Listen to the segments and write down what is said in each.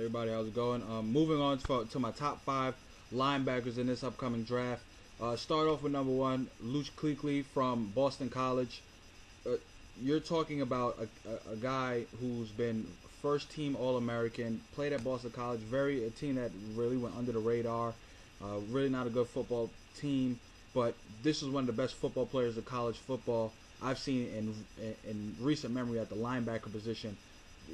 everybody, how's it going? Moving on to my top 5 linebackers in this upcoming draft. Start off with number 1, Luke Kuechly from Boston College. You're talking about a guy who's been first team All-American, played at Boston College, a team that really went under the radar, really not a good football team, but this is one of the best football players of college football I've seen in recent memory at the linebacker position.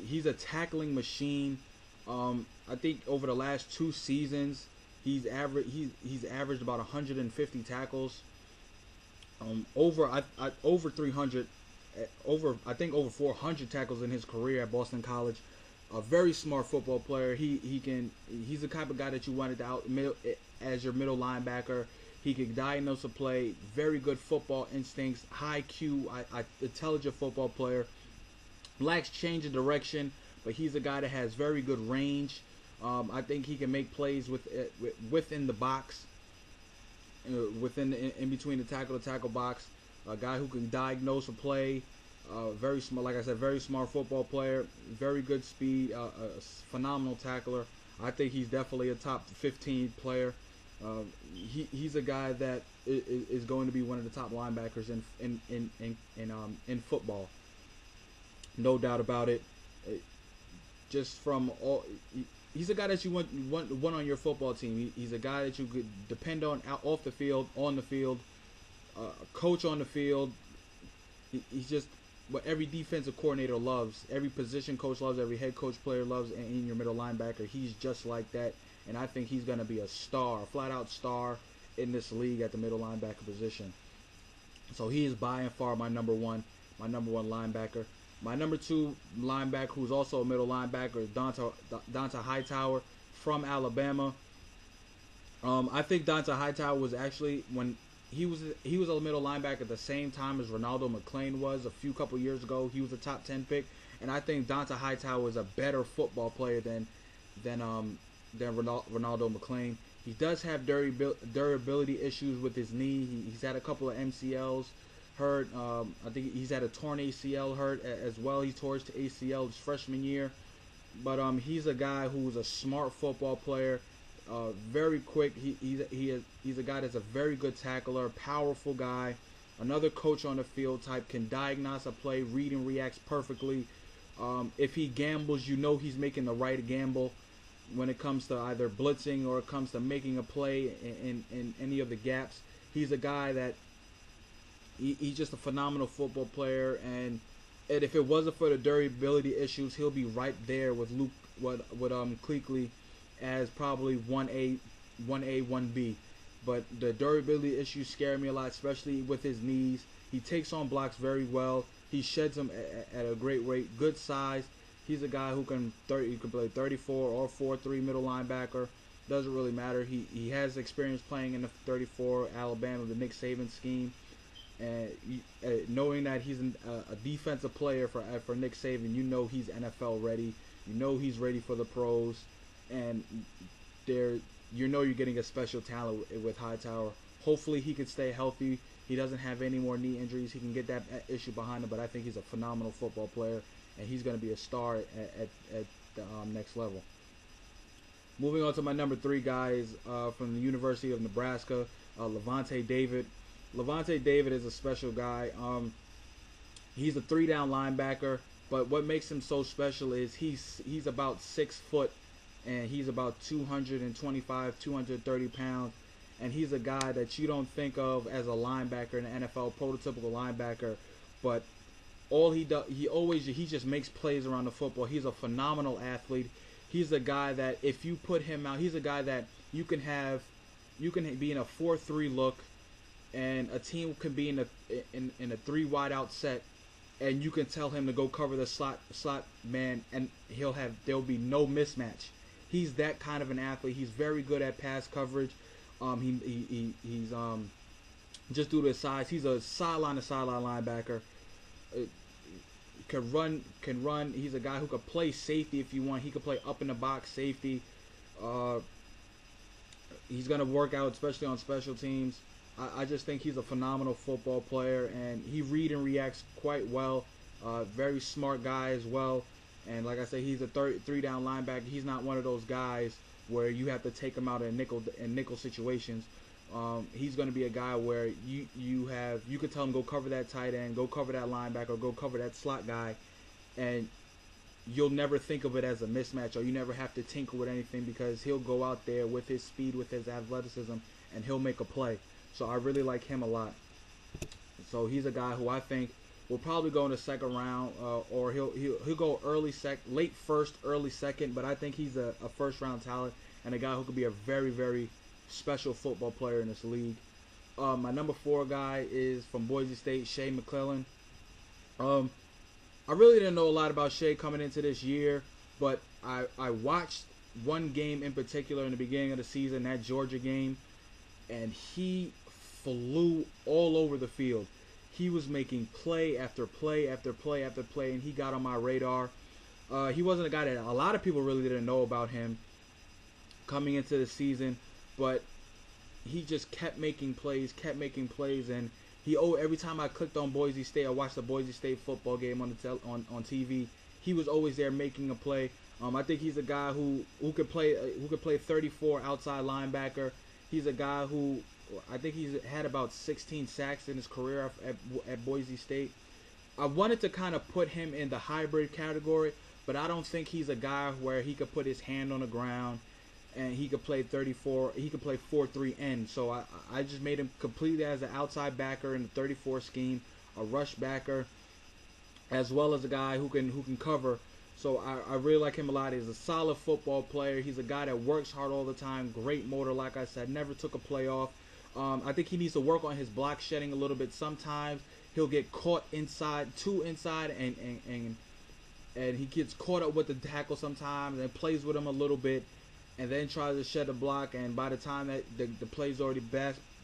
He's a tackling machine. I think over the last 2 seasons, he's averaged about 150 tackles. Over 300, over 400 tackles in his career at Boston College. A very smart football player. He's the type of guy that you wanted as your middle linebacker. He can diagnose a play. Very good football instincts. High Q. Intelligent football player. Lacks change of direction, but he's a guy that has very good range. I think he can make plays within the box, in between the tackle to tackle box. A guy who can diagnose a play. Very smart, like I said, very smart football player. Very good speed. A phenomenal tackler. I think he's definitely a top 15 player. He's a guy that is going to be one of the top linebackers in football. No doubt about it. Just from all, he's a guy that you want on your football team. He's a guy that you could depend on off the field, on the field, coach on the field. He's just what every defensive coordinator loves, every position coach loves, every head coach player loves, and in your middle linebacker, he's just like that. And I think he's going to be a star, a flat-out star in this league at the middle linebacker position. So he is by and far my number one linebacker. My number 2 linebacker, who's also a middle linebacker, is Donta Hightower from Alabama. I think Donta Hightower was actually, when he was a middle linebacker at the same time as Ronaldo McClain was a couple years ago. He was a top 10 pick, and I think Donta Hightower is a better football player than Ronaldo McClain. He does have durability issues with his knee. He's had a couple of MCLs hurt. I think he's had a torn ACL hurt as well. He tore his ACL his freshman year. But he's a guy who's a smart football player, very quick. He's a guy that's a very good tackler, powerful guy. Another coach on the field type, can diagnose a play, read and reacts perfectly. If he gambles, you know he's making the right gamble when it comes to either blitzing or it comes to making a play in any of the gaps. He's a guy that he's just a phenomenal football player, and if it wasn't for the durability issues, he'll be right there with Kuechly as probably 1A, 1B. But the durability issues scare me a lot, especially with his knees. He takes on blocks very well. He sheds them at a great rate. Good size. He's a guy who can play 34 or 4-3 middle linebacker. Doesn't really matter. He has experience playing in the 34 Alabama, the Nick Saban scheme. And knowing that he's a defensive player for Nick Saban, you know he's NFL ready. You know he's ready for the pros, and you know you're getting a special talent with Hightower. Hopefully he can stay healthy. He doesn't have any more knee injuries. He can get that issue behind him. But I think he's a phenomenal football player, and he's going to be a star at the next level. Moving on to my number 3 guys from the University of Nebraska, Lavonte David. Lavonte David is a special guy. He's a 3-down linebacker, but what makes him so special is he's about 6 foot, and he's about 225, 230 pounds, and he's a guy that you don't think of as a linebacker in the NFL, prototypical linebacker, but all he does, he just makes plays around the football. He's a phenomenal athlete. He's a guy that if you put him out, he's a guy that you can be in a 4-3 look, and a team can be in a 3 wide out set, and you can tell him to go cover the slot man, and there'll be no mismatch. He's that kind of an athlete. He's very good at pass coverage. He's just due to his size, he's a sideline to sideline linebacker. Can run. He's a guy who could play safety if you want. He could play up in the box safety. He's gonna work out, especially on special teams. I just think he's a phenomenal football player, and he read and reacts quite well. Very smart guy as well. And like I say, he's a three down linebacker. He's not one of those guys where you have to take him out in nickel situations. He's going to be a guy where you could tell him, go cover that tight end, go cover that linebacker, go cover that slot guy, and you'll never think of it as a mismatch, or you never have to tinker with anything, because he'll go out there with his speed, with his athleticism, and he'll make a play. So I really like him a lot. So he's a guy who I think will probably go in the second round, or he'll go late first, early second. But I think he's a first round talent, and a guy who could be a very, very special football player in this league. My number 4 guy is from Boise State, Shea McClellan. I really didn't know a lot about Shea coming into this year, but I watched one game in particular in the beginning of the season, that Georgia game, and he flew all over the field. He was making play after play after play after play, and he got on my radar. He wasn't a guy that a lot of people really didn't know about him coming into the season, but he just kept making plays, and every time I clicked on Boise State, I watched the Boise State football game on TV. He was always there making a play. I think he's a guy who could play 34 outside linebacker. He's a guy who I think he's had about 16 sacks in his career at Boise State. I wanted to kind of put him in the hybrid category, but I don't think he's a guy where he could put his hand on the ground and he could play 34. He could play 4-3 end. So I just made him completely as an outside backer in the 34 scheme, a rush backer, as well as a guy who can cover. So I really like him a lot. He's a solid football player. He's a guy that works hard all the time. Great motor, like I said. Never took a play off. I think he needs to work on his block shedding a little bit. Sometimes he'll get caught too inside, and he gets caught up with the tackle sometimes and plays with him a little bit, and then tries to shed the block, and by the time that the play's already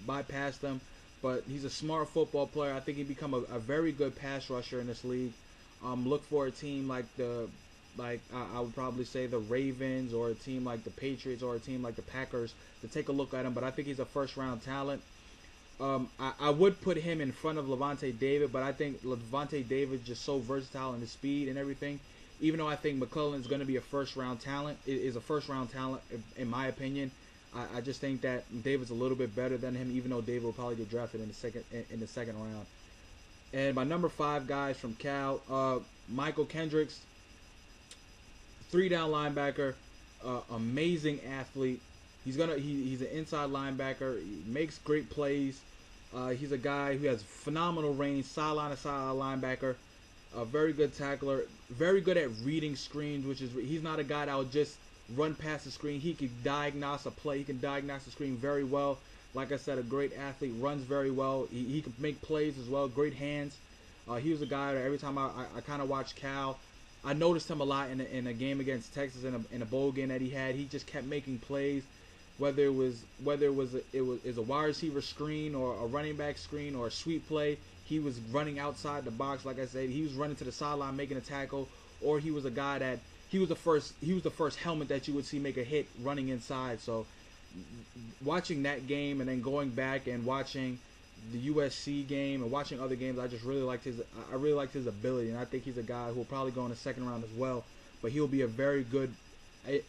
bypassed him. But he's a smart football player. I think he'd become a very good pass rusher in this league. Look for a team I would probably say the Ravens, or a team like the Patriots, or a team like the Packers to take a look at him. But I think he's a first round talent. I would put him in front of Levante David, but I think Levante David is just so versatile in his speed and everything. Even though I think McClellan is going to be a first round talent, is a first round talent in my opinion. I just think that David's a little bit better than him, even though David will probably get drafted in the second round. And my number 5 guys from Cal, Michael Kendricks, 3-down linebacker, amazing athlete. He's an inside linebacker. He makes great plays. He's a guy who has phenomenal range, sideline to sideline linebacker, a very good tackler, very good at reading screens, he's not a guy that will just run past the screen. He can diagnose a play. He can diagnose the screen very well. Like I said, a great athlete, runs very well. He can make plays as well. Great hands. He was a guy that every time I kind of watched Cal, I noticed him a lot in a game against Texas, in a bowl game that he had. He just kept making plays, whether it was a wide receiver screen, or a running back screen, or a sweep play. He was running outside the box. Like I said, he was running to the sideline making a tackle, or he was a guy that he was the first helmet that you would see make a hit running inside. So watching that game, and then going back and watching the USC game and watching other games, I really liked his ability, and I think he's a guy who will probably go in the second round as well. But he'll be a very good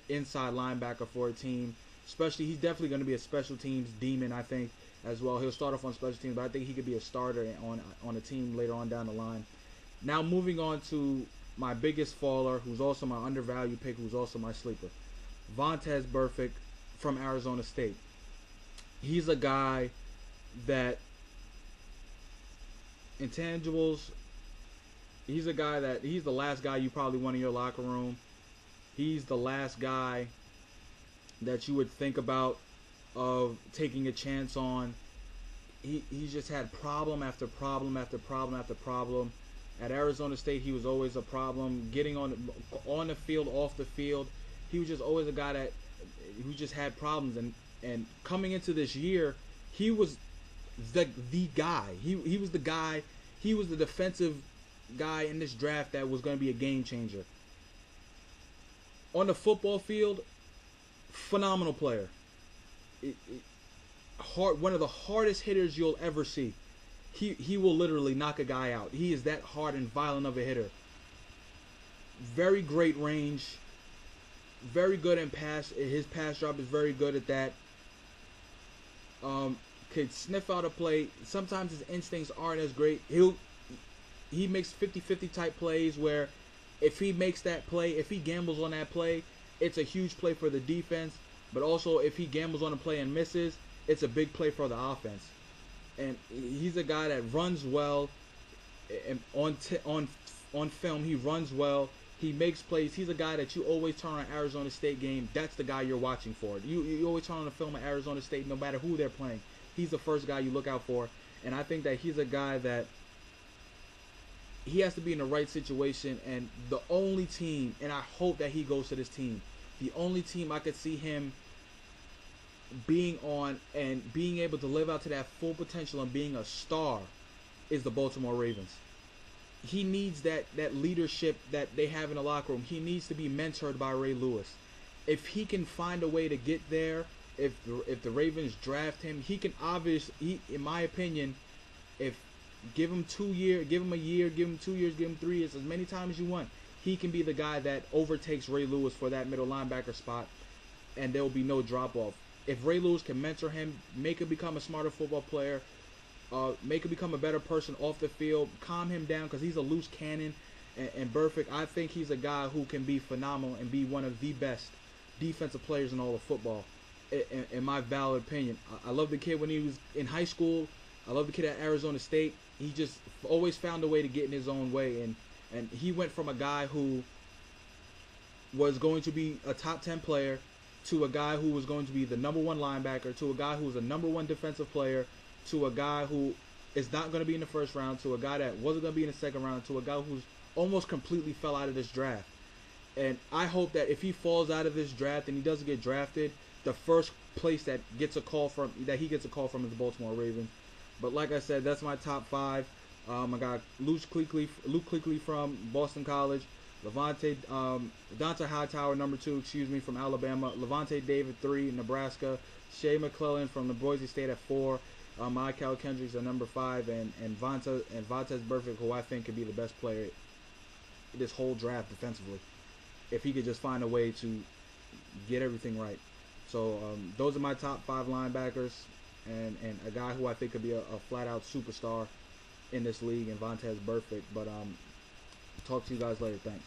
inside linebacker for a team. Especially, he's definitely going to be a special teams demon, I think, as well. He'll start off on special teams, but I think he could be a starter on a team later on down the line. Now moving on to my biggest faller, who's also my undervalued pick, who's also my sleeper, Vontaze Burfict from Arizona State. He's a guy that intangibles. He's the last guy you probably want in your locker room. He's the last guy that you would think about of taking a chance on. He's just had problem after problem after problem after problem. At Arizona State, he was always a problem. Getting on the field, off the field, he was just always a guy who just had problems. And coming into this year, he was the guy. He was the guy. He was the defensive guy in this draft that was going to be a game changer. On the field, phenomenal player. One of the hardest hitters you'll ever see. He will literally knock a guy out. He is that hard and violent of a hitter. very great range, very good in pass. His pass drop is very good at that. Could sniff out a play. Sometimes his instincts aren't as great. He makes 50-50 type plays where if he makes that play, if he gambles on that play, it's a huge play for the defense. But also if he gambles on a play and misses, it's a big play for the offense. And he's a guy that runs well. And on film, he runs well. He makes plays. He's a guy that you always turn on Arizona State game. That's the guy you're watching for. You always turn on the film of Arizona State, no matter who they're playing. He's the first guy you look out for. And I think that he's a guy that he has to be in the right situation. And the only team, and I hope that he goes to this team, the only team I could see him being on and being able to live out to that full potential and being a star is the Baltimore Ravens. He needs that leadership that they have in the locker room. He needs to be mentored by Ray Lewis. If he can find a way to get there, if the Ravens draft him, he can obviously, in my opinion, if give him 2 years, give him a year, give him 2 years, give him 3 years, as many times as you want, he can be the guy that overtakes Ray Lewis for that middle linebacker spot, and there will be no drop off. If Ray Lewis can mentor him, make him become a smarter football player, make him become a better person off the field, calm him down because he's a loose cannon and perfect. I think he's a guy who can be phenomenal and be one of the best defensive players in all of football, in my valid opinion. I love the kid when he was in high school. I love the kid at Arizona State. He just always found a way to get in his own way, and he went from a guy who was going to be a top 10 player to a guy who was going to be the number 1 linebacker, to a guy who was a number 1 defensive player, to a guy who is not going to be in the first round, to a guy that wasn't going to be in the second round, to a guy who's almost completely fell out of this draft. And I hope that if he falls out of this draft and he doesn't get drafted, the first place that he gets a call from is the Baltimore Ravens. But like I said, that's my top 5. I got Luke Kuechly from Boston College, Dante Hightower, number 2, from Alabama, Levante David, 3, Nebraska, Shea McClellan from the Boise State at 4, Michael Kendricks at number 5, and Vontaze Burfict, who I think could be the best player this whole draft defensively, if he could just find a way to get everything right. So those are my top 5 linebackers, and a guy who I think could be a flat-out superstar in this league, and Vontaze Burfict. But talk to you guys later. Thanks.